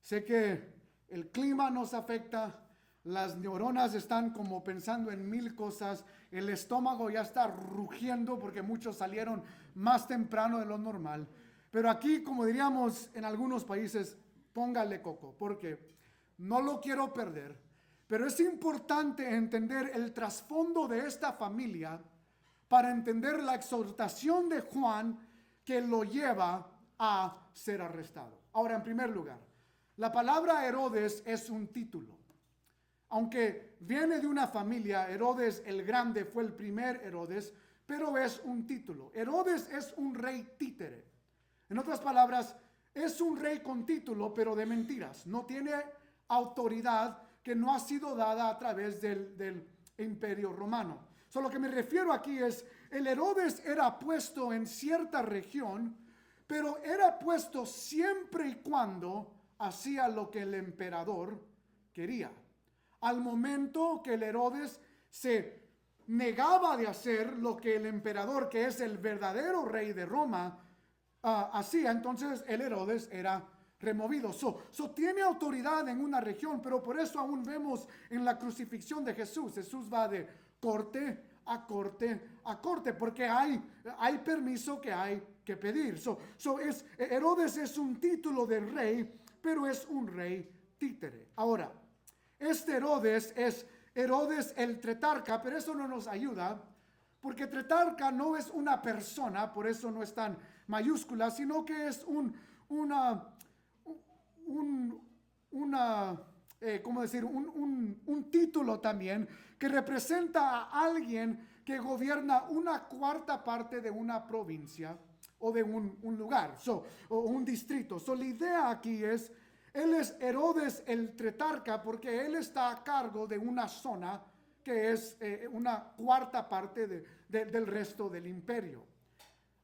sé que el clima nos afecta, las neuronas están como pensando en mil cosas, el estómago ya está rugiendo porque muchos salieron más temprano de lo normal. Pero aquí, como diríamos en algunos países, póngale coco, porque no lo quiero perder. Pero es importante entender el trasfondo de esta familia para entender la exhortación de Juan que lo lleva a ser arrestado. Ahora, en primer lugar, la palabra Herodes es un título. Aunque viene de una familia, Herodes el Grande fue el primer Herodes, pero es un título. Herodes es un rey títere. En otras palabras, es un rey con título, pero de mentiras. No tiene autoridad que no ha sido dada a través del imperio romano. Lo que me refiero aquí es, el Herodes era puesto en cierta región, pero era puesto siempre y cuando hacía lo que el emperador quería. Al momento que el Herodes se negaba de hacer lo que el emperador, que es el verdadero rey de Roma, hacía, entonces el Herodes era removido. Tiene autoridad en una región, pero por eso aún vemos en la crucifixión de Jesús. Jesús va de corte a corte a corte, porque hay permiso que hay que pedir. Herodes es un título de rey, pero es un rey títere. Ahora, este Herodes es Herodes el Tetrarca, pero eso no nos ayuda, porque Tetrarca no es una persona, por eso no es tan mayúscula, sino que es un título también que representa a alguien que gobierna una cuarta parte de una provincia o de un lugar, o un distrito. La idea aquí es, él es Herodes el Tetrarca porque él está a cargo de una zona que es una cuarta parte del resto del imperio.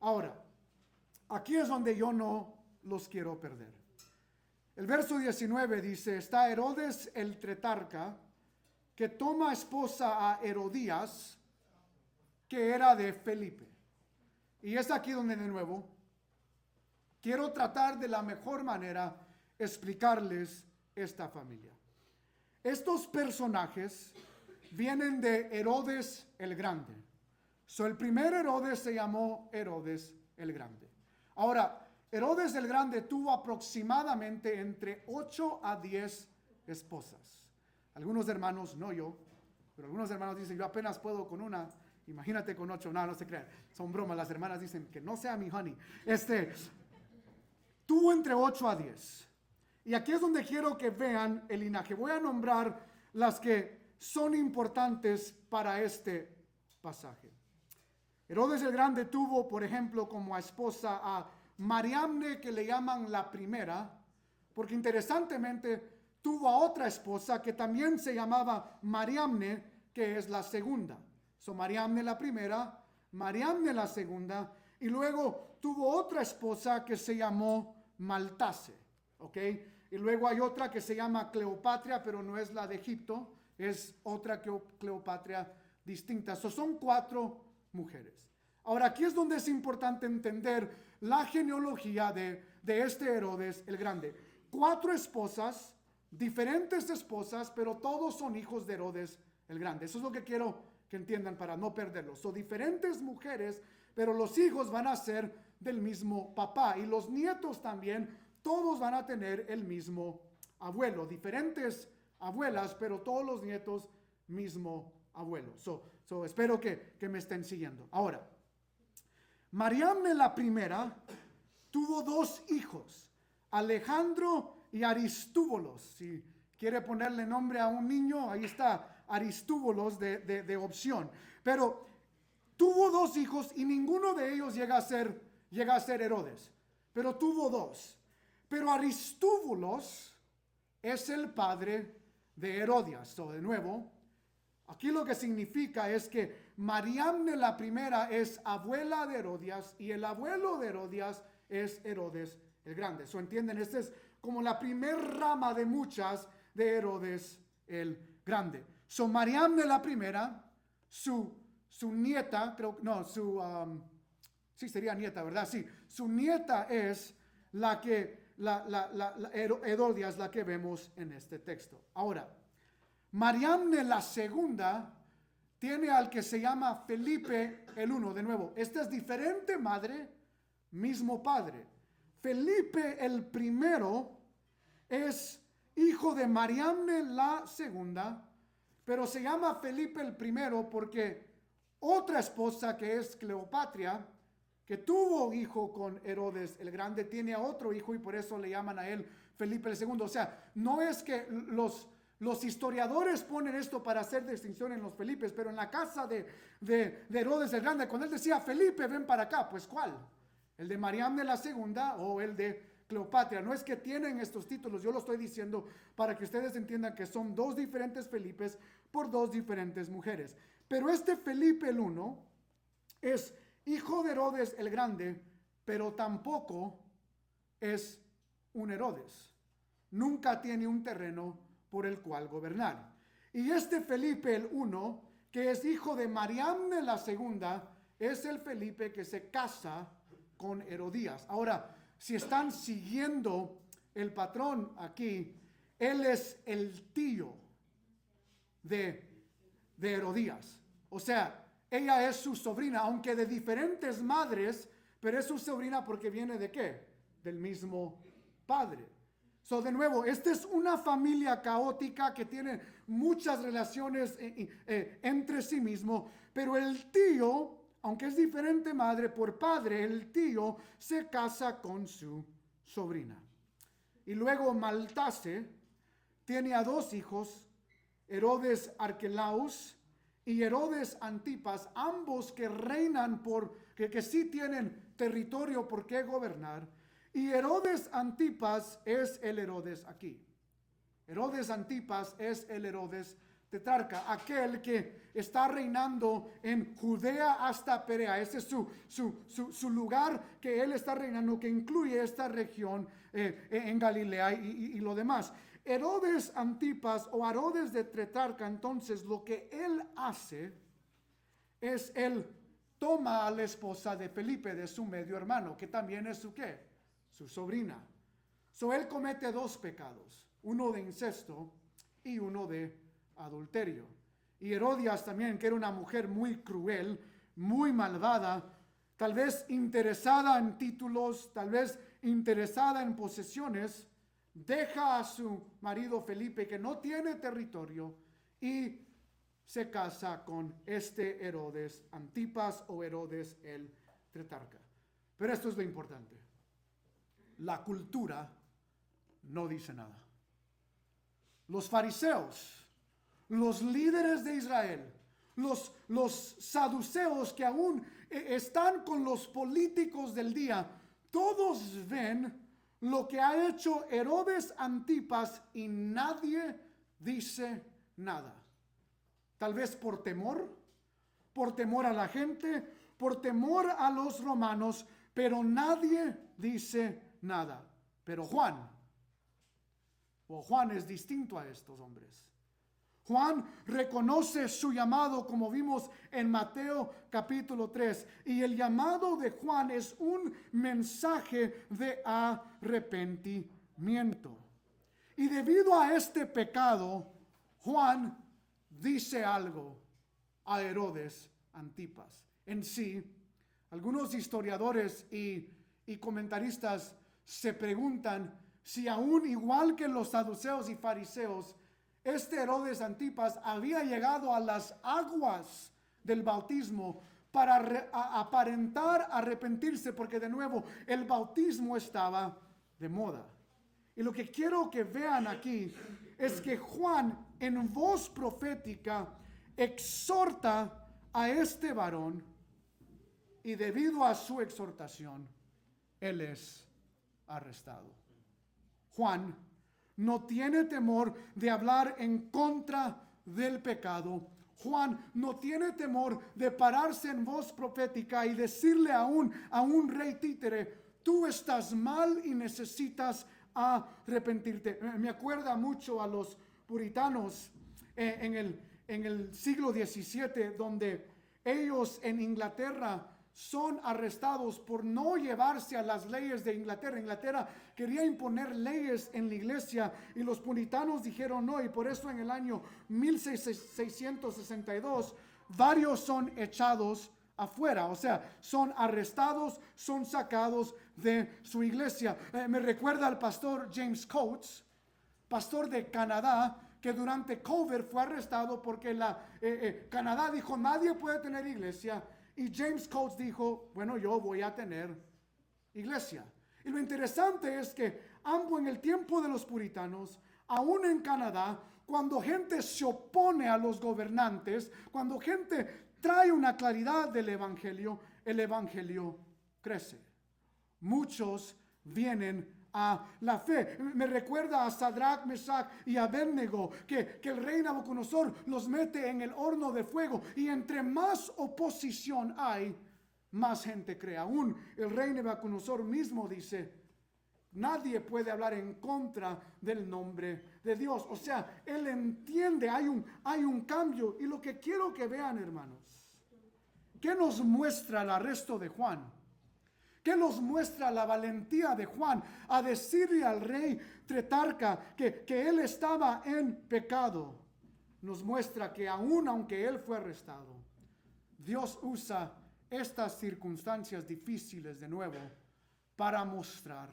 Ahora, aquí es donde yo no los quiero perder. El verso 19 dice, está Herodes el Tetrarca, que toma esposa a Herodías, que era de Felipe. Y es aquí donde de nuevo quiero tratar de la mejor manera explicarles esta familia. Estos personajes vienen de Herodes el Grande. El primer Herodes se llamó Herodes el Grande. Ahora, Herodes el Grande tuvo aproximadamente entre 8 a 10 esposas. Algunos hermanos, no yo, pero algunos hermanos dicen, yo apenas puedo con una, imagínate con 8. No se crean, son bromas. Las hermanas dicen que no sea mi honey. Tuvo entre 8 a 10. Y aquí es donde quiero que vean el linaje. Voy a nombrar las que son importantes para este pasaje. Herodes el Grande tuvo, por ejemplo, como esposa a Mariamne, que le llaman la primera, porque interesantemente tuvo a otra esposa que también se llamaba Mariamne, que es la segunda. Mariamne la primera, Mariamne la segunda, y luego tuvo otra esposa que se llamó Maltase, ¿ok? Y luego hay otra que se llama Cleopatra, pero no es la de Egipto, es otra Cleopatra distinta. Son 4 mujeres. Ahora, aquí es donde es importante entender la genealogía de este Herodes el Grande. 4 esposas, diferentes esposas, pero todos son hijos de Herodes el Grande. Eso es lo que quiero que entiendan para no perderlo. Son diferentes mujeres, pero los hijos van a ser del mismo papá. Y los nietos también, todos van a tener el mismo abuelo. Diferentes abuelas, pero todos los nietos, mismo abuelo. Espero que me estén siguiendo. Ahora, Mariamne la primera tuvo 2 hijos, Alejandro y Aristúbulos. Si quiere ponerle nombre a un niño, ahí está Aristúbulos de opción. Pero tuvo 2 hijos y ninguno de ellos llega a ser Herodes. Pero tuvo 2. Pero Aristúbulos es el padre de Herodias. De nuevo, Aquí lo que significa es que Mariamne la primera es abuela de Herodías y el abuelo de Herodías es Herodes el Grande. ¿So entienden? Esta es como la primer rama de muchas de Herodes el Grande. So Mariamne la primera, su nieta, creo, no, sí sería nieta, ¿verdad? Sí, su nieta es la que, Herodías, la que vemos en este texto. Ahora, Mariamne la segunda tiene al que se llama Felipe el uno. De nuevo, esta es diferente madre, mismo padre. Felipe el primero es hijo de Mariamne la segunda, pero se llama Felipe el primero porque otra esposa que es Cleopatra, que tuvo hijo con Herodes el Grande, tiene a otro hijo y por eso le llaman a él Felipe el segundo. O sea, no es que los historiadores ponen esto para hacer distinción en los Felipes, pero en la casa de Herodes el Grande, cuando él decía Felipe, ven para acá, pues ¿cuál? ¿El de Mariamne la segunda o el de Cleopatra? No es que tienen estos títulos, yo lo estoy diciendo para que ustedes entiendan que son dos diferentes Felipes por dos diferentes mujeres. Pero este Felipe el uno es hijo de Herodes el Grande, pero tampoco es un Herodes. Nunca tiene un terreno por el cual gobernar. Y este Felipe el uno, que es hijo de Mariamne la segunda, es el Felipe que se casa con Herodías. Ahora, si están siguiendo el patrón aquí, él es el tío de Herodías. O sea, ella es su sobrina, aunque de diferentes madres, pero es su sobrina porque viene ¿de qué? Del mismo padre. So, de nuevo, esta es una familia caótica que tiene muchas relaciones entre sí mismo, pero el tío, aunque es diferente madre por padre, el tío se casa con su sobrina. Y luego Maltase tiene a dos hijos, Herodes Arquelaus y Herodes Antipas, ambos que reinan que sí tienen territorio por qué gobernar. Y Herodes Antipas es el Herodes aquí. Herodes Antipas es el Herodes tetrarca, aquel que está reinando en Judea hasta Perea. Ese es su lugar que él está reinando, que incluye esta región en Galilea y lo demás. Herodes Antipas o Herodes de tetrarca, entonces lo que él hace es él toma a la esposa de Felipe, de su medio hermano, que también es su ¿qué? Su sobrina. So él comete dos pecados, uno de incesto y uno de adulterio. Y Herodías también, que era una mujer muy cruel, muy malvada, tal vez interesada en títulos, tal vez interesada en posesiones, deja a su marido Felipe, que no tiene territorio, y se casa con este Herodes Antipas o Herodes el tetrarca. Pero esto es lo importante. La cultura no dice nada. Los fariseos, los líderes de Israel, los saduceos que aún están con los políticos del día, todos ven lo que ha hecho Herodes Antipas y nadie dice nada. Tal vez por temor a la gente, por temor a los romanos, pero nadie dice nada. Pero Juan es distinto a estos hombres. Juan reconoce su llamado, como vimos en Mateo capítulo 3. Y el llamado de Juan es un mensaje de arrepentimiento. Y debido a este pecado, Juan dice algo a Herodes Antipas. En sí, algunos historiadores y comentaristas se preguntan si aún igual que los saduceos y fariseos, este Herodes Antipas había llegado a las aguas del bautismo para aparentar arrepentirse, porque de nuevo el bautismo estaba de moda. Y lo que quiero que vean aquí es que Juan en voz profética exhorta a este varón y debido a su exhortación, él es arrestado. Juan no tiene temor de hablar en contra del pecado. Juan no tiene temor de pararse en voz profética y decirle a un rey títere: tú estás mal y necesitas arrepentirte. Me acuerda mucho a los puritanos en el siglo XVII, donde ellos en Inglaterra son arrestados por no llevarse a las leyes de Inglaterra. Inglaterra quería imponer leyes en la iglesia y los puritanos dijeron no, y por eso en el año 1662 varios son echados afuera, o sea, son arrestados, son sacados de su iglesia. Me recuerda al pastor James Coates, pastor de Canadá, que durante COVID fue arrestado porque Canadá dijo nadie puede tener iglesia. Y James Coates dijo, bueno, yo voy a tener iglesia. Y lo interesante es que ambos en el tiempo de los puritanos, aún en Canadá, cuando gente se opone a los gobernantes, cuando gente trae una claridad del evangelio, el evangelio crece. Muchos vienen a la fe. Me recuerda a Sadrach, Mesach y Abednego, que el rey Nabucodonosor los mete en el horno de fuego, y entre más oposición hay, más gente cree. Aún el rey Nabucodonosor mismo dice: nadie puede hablar en contra del nombre de Dios. O sea, él entiende, hay un cambio. Y lo que quiero que vean, hermanos, ¿qué nos muestra el arresto de Juan? ¿Qué nos muestra la valentía de Juan a decirle al rey Tretarca que él estaba en pecado? Nos muestra que aún aunque él fue arrestado, Dios usa estas circunstancias difíciles de nuevo para mostrar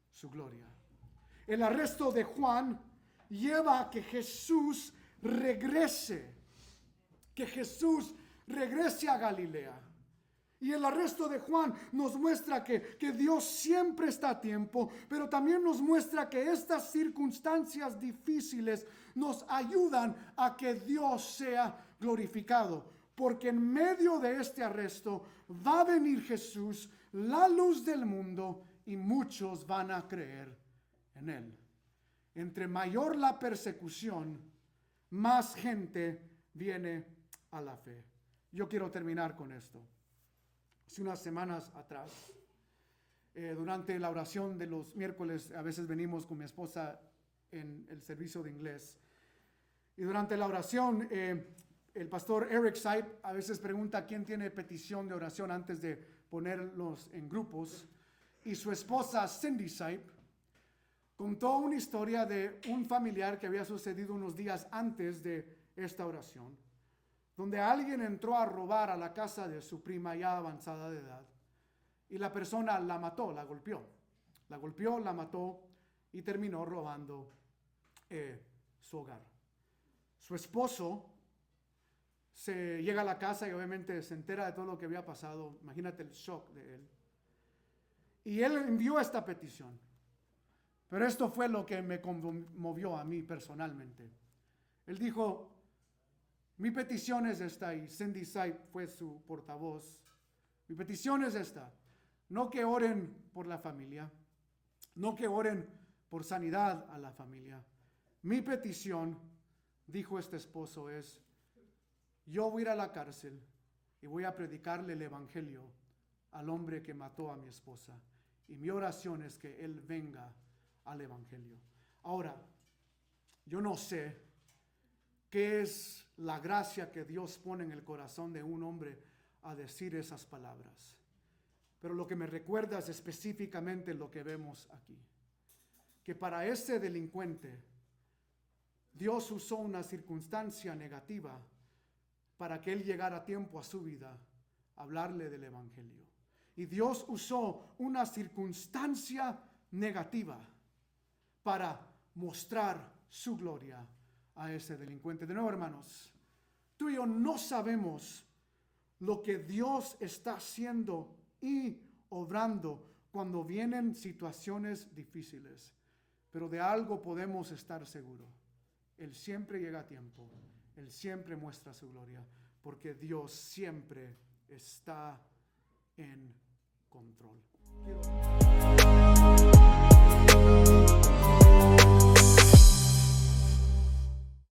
su gloria. El arresto de Juan lleva a que Jesús regrese a Galilea. Y el arresto de Juan nos muestra que Dios siempre está a tiempo, pero también nos muestra que estas circunstancias difíciles nos ayudan a que Dios sea glorificado. Porque en medio de este arresto va a venir Jesús, la luz del mundo, y muchos van a creer en él. Entre mayor la persecución, más gente viene a la fe. Yo quiero terminar con esto. Hace unas semanas atrás, durante la oración de los miércoles, a veces venimos con mi esposa en el servicio de inglés. Y durante la oración, el pastor Eric Sipe a veces pregunta quién tiene petición de oración antes de ponerlos en grupos. Y su esposa Cindy Sipe contó una historia de un familiar que había sucedido unos días antes de esta oración, donde alguien entró a robar a la casa de su prima ya avanzada de edad, y la persona la mató, la golpeó, la mató y terminó robando su hogar. Su esposo llega a la casa y obviamente se entera de todo lo que había pasado. Imagínate el shock de él. Y él envió esta petición. Pero esto fue lo que me conmovió a mí personalmente. Él dijo: mi petición es esta, y Cindy Sipe fue su portavoz. Mi petición es esta: no que oren por la familia, no que oren por sanidad a la familia. Mi petición, dijo este esposo, es: yo voy a ir a la cárcel y voy a predicarle el evangelio al hombre que mató a mi esposa. Y mi oración es que él venga al evangelio. Ahora, yo no sé qué es la gracia que Dios pone en el corazón de un hombre a decir esas palabras, pero lo que me recuerda es específicamente lo que vemos aquí, que para ese delincuente Dios usó una circunstancia negativa para que él llegara a tiempo a su vida a hablarle del evangelio. Y Dios usó una circunstancia negativa para mostrar su gloria a ese delincuente. De nuevo, hermanos, tú y yo no sabemos lo que Dios está haciendo y obrando cuando vienen situaciones difíciles, pero de algo podemos estar seguros: Él siempre llega a tiempo, Él siempre muestra su gloria, porque Dios siempre está en control.